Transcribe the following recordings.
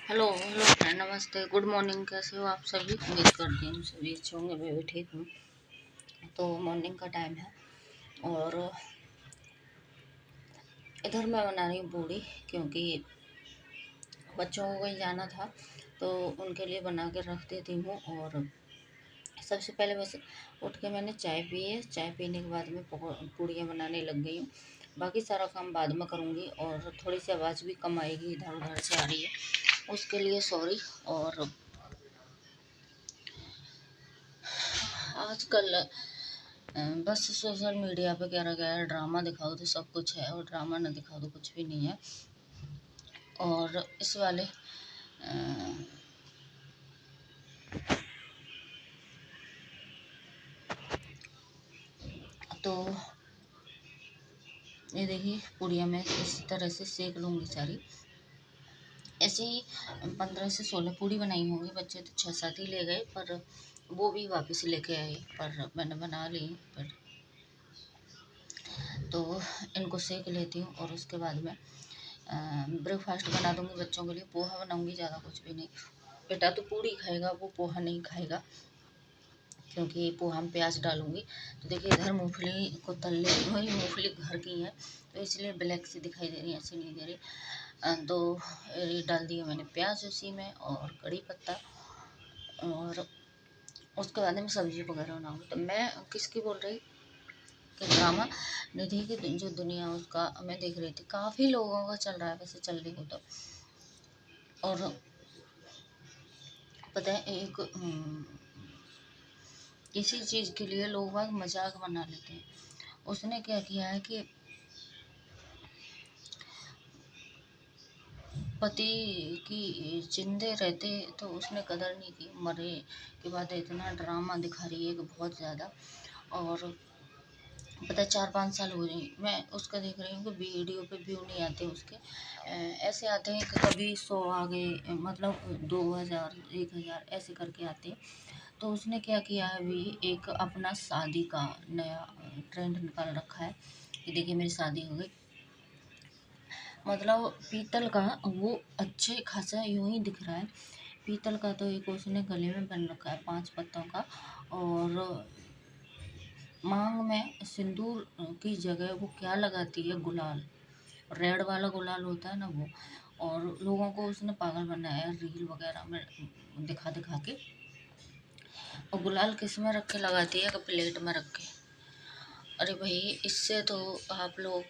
Hello hello friend, नमस्ते, good morning. कैसे हो आप सभी? उम्मीद करती हूँ सभी अच्छे होंगे। मैं भी ठीक हूँ। तो मॉर्निंग का टाइम है और इधर मैं बना रही हूँ पूड़ी, क्योंकि बच्चों को कहीं जाना था तो उनके लिए बना के रख देती हूँ। और सबसे पहले बस उठ के मैंने चाय पी है। चाय पीने के बाद मैं पूड़ियाँ बनाने लग गई हूँ। बाकी सारा काम बाद में करूँगी। और थोड़ी सी आवाज़ भी कम आएगी, इधर उधर से आ रही है, उसके लिए सॉरी। और आजकल बस सोशल मीडिया पे कह रहा गया है ड्रामा दिखाओ तो सब कुछ है, और ड्रामा न दिखाओ तो कुछ भी नहीं है। और इस वाले तो ये देखिए पूड़ियाँ मैं इसी तरह से सेक लूँगी सारी। ऐसे ही 15 से 16 पूड़ी बनाई होंगी। बच्चे तो 6-7 ही ले गए, पर वो भी वापस लेके आए, पर मैंने बना ली। पर तो इनको सेक लेती हूँ और उसके बाद में ब्रेकफास्ट बना दूँगी बच्चों के लिए। पोहा बनाऊँगी, ज़्यादा कुछ भी नहीं। बेटा तो पूड़ी खाएगा, वो पोहा नहीं खाएगा, क्योंकि पोहा में प्याज डालूँगी। तो देखिए इधर मूंगफली को तल लेती हूँ। ये मूंगफली घर की है तो इसलिए ब्लैक से दिखाई दे रही है, ऐसे नहीं दे रही। तो ये डाल दिया मैंने प्याज उसी में, और कड़ी पत्ता, और उसके बाद में सब्जी वगैरह बनाऊँगी। तो मैं किसकी बोल रही कि ड्रामा निधि की जो दुनिया, उसका मैं देख रही थी। काफ़ी लोगों का चल रहा है वैसे चलने को तो। और पता है एक किसी चीज़ के लिए लोग बाग मजाक बना लेते हैं। उसने क्या किया है कि पति की जिंदे रहते तो उसने कदर नहीं की, मरे के बाद इतना ड्रामा दिखा रही है कि बहुत ज़्यादा। और पता है 4-5 साल हो गए मैं उसका देख रही हूँ कि वीडियो पे व्यू नहीं आते उसके। ऐसे आते हैं कि कभी 100 आ गए, मतलब 2000 1000 ऐसे करके आते हैं। तो उसने क्या किया है, अभी एक अपना शादी का नया ट्रेंड निकाल रखा है कि देखिए मेरी शादी हो गई। मतलब पीतल का वो अच्छे खासा यूं ही दिख रहा है। पीतल का तो एक उसने गले में पहन रखा है 5 पत्तों का, और मांग में सिंदूर की जगह वो क्या लगाती है, गुलाल, रेड वाला गुलाल होता है ना वो। और लोगों को उसने पागल बनाया है रील वगैरह में दिखा दिखा के। और गुलाल किस में रख के लगाती है कि प्लेट में रख के। अरे भाई, इससे तो आप लोग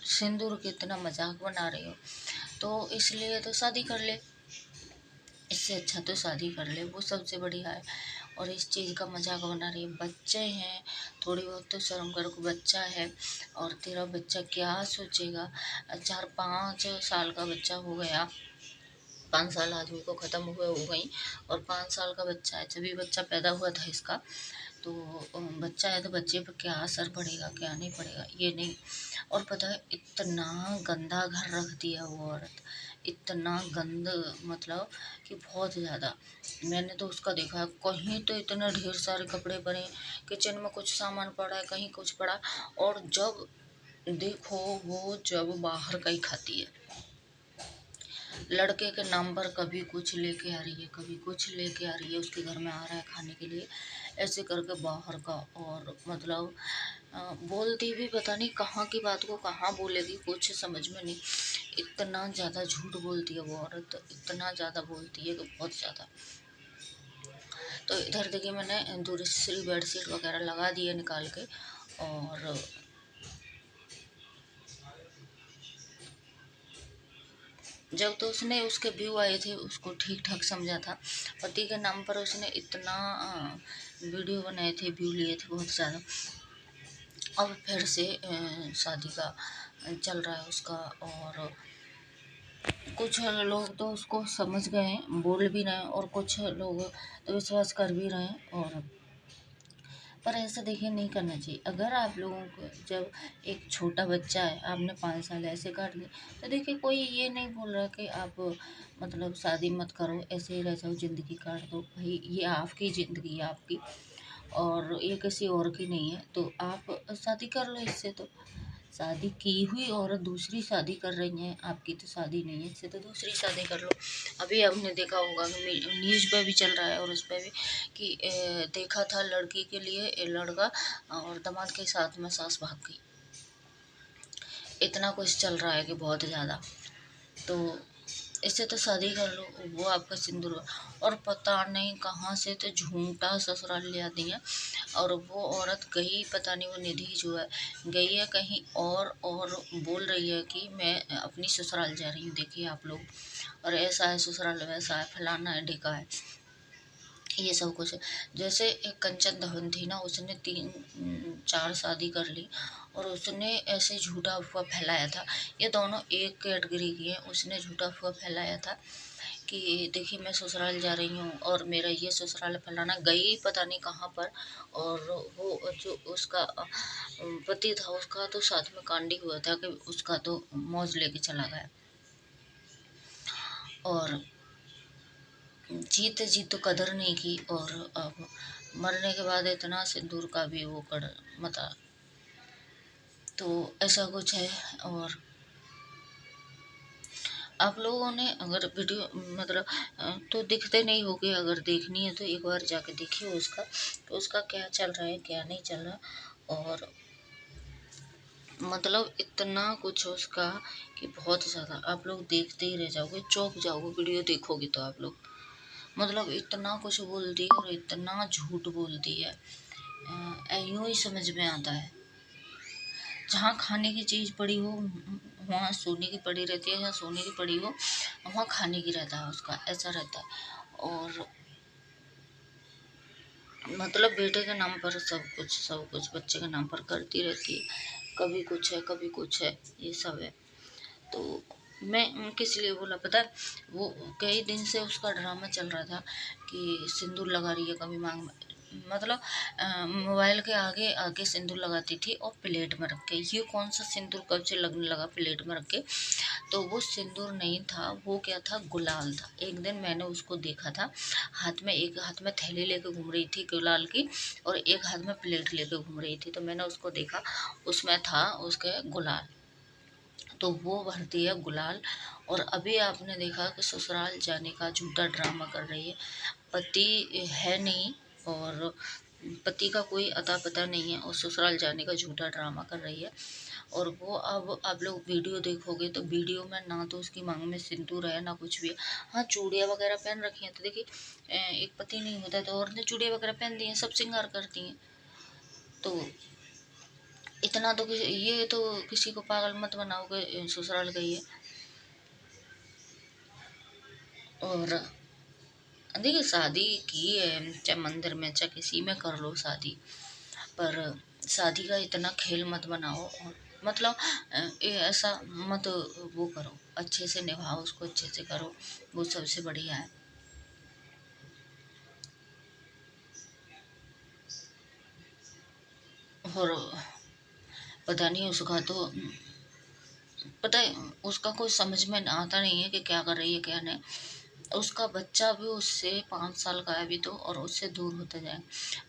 सिंदूर के इतना मजाक बना रहे हो, तो इसलिए तो शादी कर ले। इससे अच्छा तो शादी कर ले, वो सबसे बढ़िया है। और इस चीज़ का मजाक बना रही है। बच्चे हैं, थोड़ी बहुत तो शर्म करो, बच्चा है। और तेरा बच्चा क्या सोचेगा? 4-5 साल का बच्चा हो गया, 5 साल आदमी को ख़त्म हुए हो गई, और 5 साल का बच्चा है। जब भी बच्चा पैदा हुआ था इसका, तो बच्चा है तो बच्चे पर क्या असर पड़ेगा क्या नहीं पड़ेगा ये नहीं। और पता है इतना गंदा घर रख दिया वो औरत, इतना गंद, मतलब कि बहुत ज़्यादा। मैंने तो उसका देखा है, कहीं तो इतने ढेर सारे कपड़े पड़े, किचन में कुछ सामान पड़ा है, कहीं कुछ पड़ा। और जब देखो वो जब बाहर का ही खाती है, लड़के के नाम पर कभी कुछ लेके आ रही है, कभी कुछ लेके आ रही है, उसके घर में आ रहा है खाने के लिए, ऐसे करके बाहर का। और मतलब बोलती भी पता नहीं कहाँ की बात को कहाँ बोलेगी, कुछ समझ में नहीं। इतना ज़्यादा झूठ बोलती है वो औरत, इतना ज़्यादा बोलती है कि बहुत ज़्यादा। तो इधर देखिए मैंने दूसरी बेडशीट वगैरह लगा दी है निकाल के। और जब तो उसने उसके व्यू आए थे उसको ठीक ठाक समझा था। पति के नाम पर उसने इतना वीडियो बनाए थे, व्यू लिए थे बहुत ज़्यादा। अब फिर से शादी का चल रहा है उसका। और कुछ लोग तो उसको समझ गए हैं, बोल भी रहे हैं, और कुछ लोग तो विश्वास कर भी रहे हैं। और पर ऐसा देखिए नहीं करना चाहिए। अगर आप लोगों को जब एक छोटा बच्चा है, आपने 5 साल ऐसे काट दिए, तो देखिए कोई ये नहीं बोल रहा कि आप मतलब शादी मत करो, ऐसे ही रह जाओ, ज़िंदगी काट दो। भाई ये आपकी ज़िंदगी है, आपकी, और ये किसी और की नहीं है। तो आप शादी कर लो इससे, तो शादी की हुई औरत दूसरी शादी कर रही है, आपकी तो शादी नहीं है, इससे तो दूसरी शादी कर लो। अभी आपने देखा होगा कि न्यूज़ पे भी चल रहा है और उस पर भी कि देखा था लड़की के लिए लड़का और दामाद के साथ में सास भाग गई। इतना कुछ चल रहा है कि बहुत ज़्यादा। तो इससे तो शादी कर लो, वो आपका सिंदूर। और पता नहीं कहाँ से तो झूठा ससुराल ले आती है। और वो औरत गई, पता नहीं वो निधि जो है गई है कहीं और बोल रही है कि मैं अपनी ससुराल जा रही हूँ। देखिए आप लोग, और ऐसा है ससुराल, वैसा है, फलाना है, ढिका है, ये सब कुछ है। जैसे एक कंचन दहन थी ना, उसने 3-4 शादी कर ली और उसने ऐसे झूठा अफवाह फैलाया था। ये दोनों एक कैटेगरी की है। उसने झूठा अफवाह फैलाया था कि देखिए मैं ससुराल जा रही हूँ और मेरा ये ससुराल फलाना, गई पता नहीं कहाँ पर। और वो जो उसका पति था उसका तो साथ में कांडी हुआ था कि उसका तो मौज लेके चला गया। और जीते जी तो कदर नहीं की, और अब मरने के बाद इतना सिंदूर का भी वो कर मता। तो ऐसा कुछ है। और आप लोगों ने अगर वीडियो मतलब तो दिखते नहीं होगे, अगर देखनी है तो एक बार जाके देखिए उसका, तो उसका क्या चल रहा है क्या नहीं चल रहा। और मतलब इतना कुछ उसका कि बहुत ज़्यादा आप लोग देखते ही रह जाओगे, चौंक जाओगे वीडियो देखोगे तो आप लोग। मतलब इतना कुछ बोलती है और इतना झूठ बोलती है, यूँ ही समझ में आता है। जहाँ खाने की चीज़ पड़ी हो वहाँ सोने की पड़ी रहती है, जहाँ सोने की पड़ी हो वहाँ खाने की रहता है उसका, ऐसा रहता है। और मतलब बेटे के नाम पर सब कुछ बच्चे के नाम पर करती रहती है, कभी कुछ है कभी कुछ है, ये सब है। तो मैं किस लिए बोला पता है, वो कई दिन से उसका ड्रामा चल रहा था कि सिंदूर लगा रही है कभी मांग में, मतलब मोबाइल के आगे आगे सिंदूर लगाती थी और प्लेट में रख के। ये कौन सा सिंदूर कब से लगने लगा प्लेट में रख के? तो वो सिंदूर नहीं था, वो क्या था, गुलाल था। एक दिन मैंने उसको देखा था, एक हाथ में थैली लेके घूम रही थी गुलाल की और एक हाथ में प्लेट लेके घूम रही थी। तो मैंने उसको देखा, उसमें था उसके गुलाल, तो वो भरती है गुलाल। और अभी आपने देखा कि ससुराल जाने का झूठा ड्रामा कर रही है। पति है नहीं, और पति का कोई अता पता नहीं है, और ससुराल जाने का झूठा ड्रामा कर रही है। और वो अब आप लोग वीडियो देखोगे तो वीडियो में ना तो उसकी मांग में सिंदूर है ना कुछ भी है। हाँ, चूड़ियाँ वगैरह पहन रखी हैं, तो देखिए एक पति नहीं होता तो औरतें चूड़ियाँ वगैरह पहन दी हैं, सब श्रृंगार करती हैं। तो इतना तो ये तो किसी को पागल मत बनाओगे, ससुराल गई है। और देखिए शादी की है, चाहे मंदिर में चाहे किसी में कर लो शादी, पर शादी का इतना खेल मत बनाओ। और मतलब ऐसा मत वो करो, अच्छे से निभाओ उसको, अच्छे से करो, वो सबसे बढ़िया है। और पता नहीं उसका तो पता है उसका कोई समझ में आता नहीं है कि क्या कर रही है क्या नहीं। उसका बच्चा भी उससे 5 साल का है अभी तो, और उससे दूर होता जाए।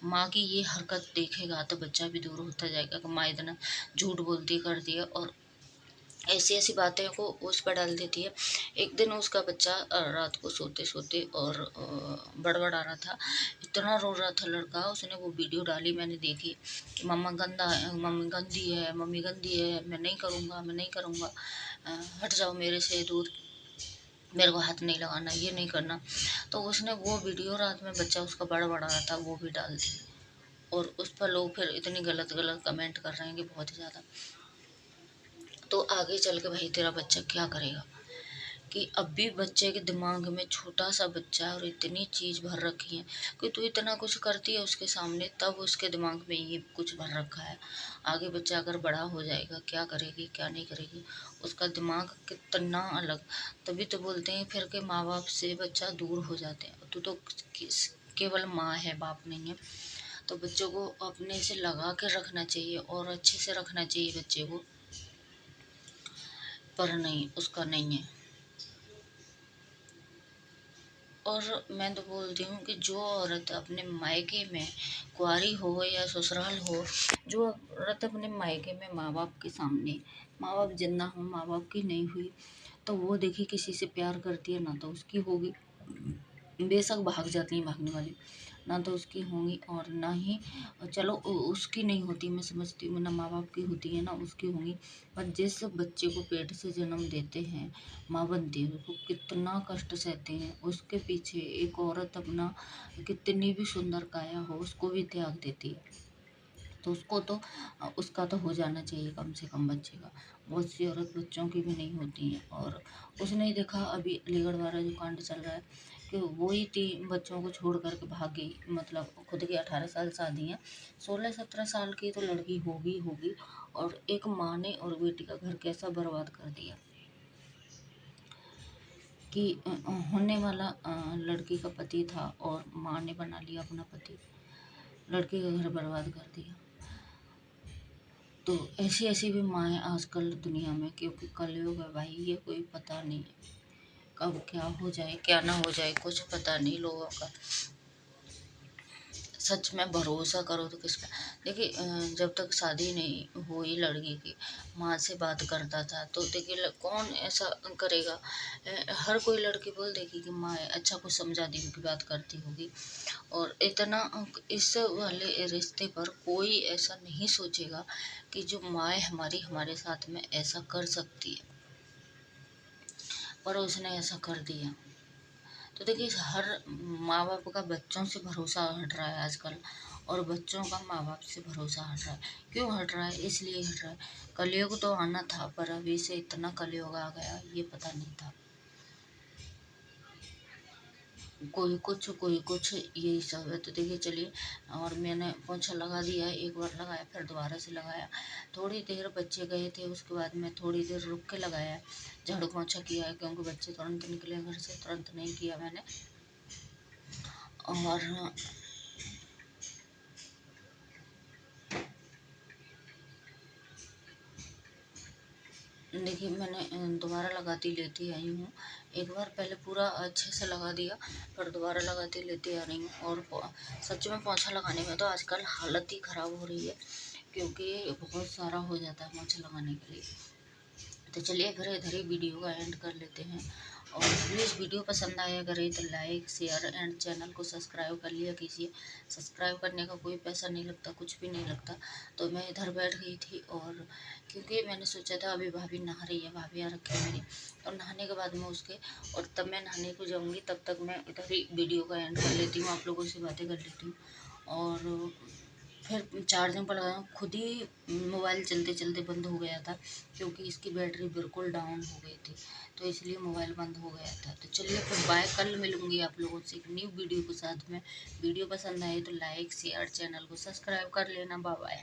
माँ की ये हरकत देखेगा तो बच्चा भी दूर होता जाएगा कि माँ इतना झूठ बोलती करती है और ऐसी ऐसी बातें को उस पर डाल देती है। एक दिन उसका बच्चा रात को सोते सोते और बड़बड़ा रहा था, इतना रो रहा था लड़का। उसने वो वीडियो डाली, मैंने देखी कि मम्मा गंदा है, मम्मी गंदी है, मम्मी गंदी है, मैं नहीं करूँगा, मैं नहीं करूँगा, हट जाओ मेरे से दूर, मेरे को हाथ नहीं लगाना, ये नहीं करना। तो उसने वो वीडियो, रात में बच्चा उसका बड़बड़ा रहा था, वो भी डाल दी। और उस पर लोग फिर इतनी गलत गलत कमेंट कर रहे हैं कि बहुत ज़्यादा। तो आगे चल के भाई तेरा बच्चा क्या करेगा, कि अब भी बच्चे के दिमाग में, छोटा सा बच्चा है और इतनी चीज़ भर रखी है कि तू इतना कुछ करती है उसके सामने, तब उसके दिमाग में ये कुछ भर रखा है। आगे बच्चा अगर बड़ा हो जाएगा क्या करेगी क्या नहीं करेगी, उसका दिमाग कितना अलग। तभी तो बोलते हैं फिर के माँ बाप से बच्चा दूर हो जाते हैं। तू तो केवल माँ है, बाप नहीं है। तो बच्चों को अपने से लगा के रखना चाहिए और अच्छे से रखना चाहिए बच्चे को, पर नहीं, उसका नहीं है। और मैं तो बोलती हूँ कि जो औरत अपने मायके में कुंवारी हो या ससुराल हो, जो औरत अपने मायके में माँ बाप के सामने, माँ बाप जिंदा हो, माँ बाप की नहीं हुई, तो वो देखिए किसी से प्यार करती है ना तो उसकी होगी, बेशक भाग जाती हैं भागने वाली, ना तो उसकी होंगी और ना ही, चलो उसकी नहीं होती, मैं समझती हूँ, ना माँ बाप की होती है ना उसकी होंगी, पर जिस बच्चे को पेट से जन्म देते हैं माँ बनती है वो कितना कष्ट सहते हैं, उसके पीछे एक औरत अपना कितनी भी सुंदर काया हो उसको भी त्याग देती है, तो उसको तो उसका तो हो जाना चाहिए कम से कम बच्चे का। बहुत सी औरत बच्चों की भी नहीं होती हैं। और उसने ही देखा अभी अलीगढ़ वाला जो कांड चल रहा है कि वही 3 बच्चों को छोड़ कर के भाग गई, मतलब खुद की 18 साल शादी है, 16-17 साल की तो लड़की होगी होगी, और एक माँ ने और बेटी का घर कैसा बर्बाद कर दिया कि होने वाला लड़की का पति था और माँ ने बना लिया अपना पति, लड़की का घर बर्बाद कर दिया। तो ऐसी ऐसी भी माएँ आजकल दुनिया में, क्योंकि कलयुग है भाई, ये कोई पता नहीं है कब क्या हो जाए क्या ना हो जाए, कुछ पता नहीं लोगों का। सच में भरोसा करो तो किस पे, देखिए जब तक शादी नहीं हुई लड़की की, माँ से बात करता था तो देखिए कौन ऐसा करेगा, हर कोई लड़की बोल देगी कि माँ अच्छा कुछ समझा दी होगी, बात करती होगी, और इतना इस वाले रिश्ते पर कोई ऐसा नहीं सोचेगा कि जो माँ हमारी हमारे साथ में ऐसा कर सकती है, पर उसने ऐसा कर दिया। तो देखिए हर माँ बाप का बच्चों से भरोसा हट रहा है आजकल, और बच्चों का माँ बाप से भरोसा हट रहा है। क्यों हट रहा है? इसलिए हट रहा है, कलयुग तो आना था पर अभी से इतना कलयुग आ गया ये पता नहीं था। कोई कुछ यही सब है। तो देखिए चलिए, और मैंने पोंछा लगा दिया है, एक बार लगाया फिर दोबारा से लगाया, थोड़ी देर बच्चे गए थे उसके बाद मैं थोड़ी देर रुक के लगाया, झाड़ू पोंछा किया है क्योंकि बच्चे तुरंत निकले घर से, तुरंत नहीं किया मैंने। और देखिए मैंने दोबारा लगाती लेती आई हूँ, एक बार पहले पूरा अच्छे से लगा दिया, फिर दोबारा लगाती लेती आ रही हूँ। और सच में पोंछा लगाने में तो आजकल हालत ही ख़राब हो रही है, क्योंकि बहुत सारा हो जाता है पोंछा लगाने के लिए। तो चलिए फिर इधर ही वीडियो का एंड कर लेते हैं, और प्लीज़ वीडियो पसंद आया करे तो लाइक शेयर एंड चैनल को सब्सक्राइब कर लिया कीजिए। सब्सक्राइब करने का कोई पैसा नहीं लगता, कुछ भी नहीं लगता। तो मैं इधर बैठ गई थी, और क्योंकि मैंने सोचा था अभी भाभी नहा रही है, भाभी आ रखी है मेरी, और नहाने के बाद में उसके, और तब मैं नहाने को जाऊँगी, तब तक मैं इधर ही वीडियो का एंड कर लेती हूँ, आप लोगों से बातें कर लेती हूँ। और फिर चार्जिंग पर लगाया, खुद ही मोबाइल चलते चलते बंद हो गया था, क्योंकि इसकी बैटरी बिल्कुल डाउन हो गई थी, तो इसलिए मोबाइल बंद हो गया था। तो चलिए फिर बाय, कल मिलूंगी आप लोगों से एक न्यू वीडियो के साथ में। वीडियो पसंद आए तो लाइक शेयर, चैनल को सब्सक्राइब कर लेना। Bye bye.